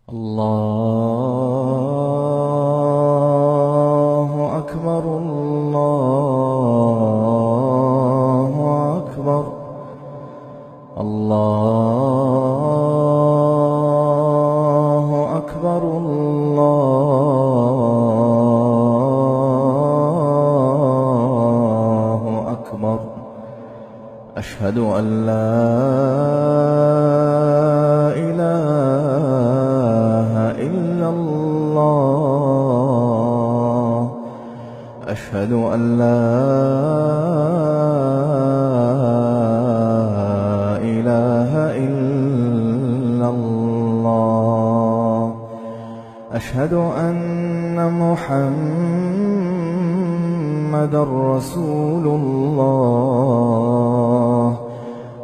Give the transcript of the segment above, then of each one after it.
الله أكبر الله أكبر الله أكبر الله أكبر. أشهد أن لا إله إلا الله. أشهد أن لا إله إلا الله. أشهد أن محمدًا رسول الله.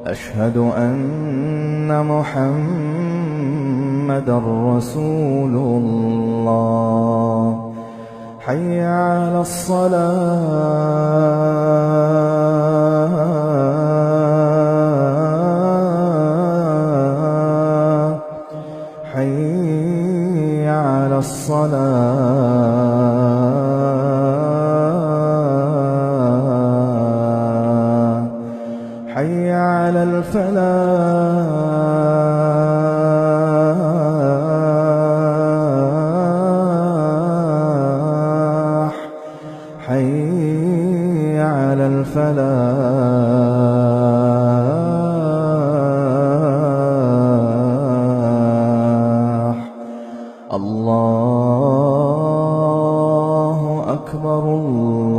أشهد أن محمدًا رسول الله. حي على الصلاة حي على الصلاة حي على الفلاح حي على الفلاح. الله أكبر الله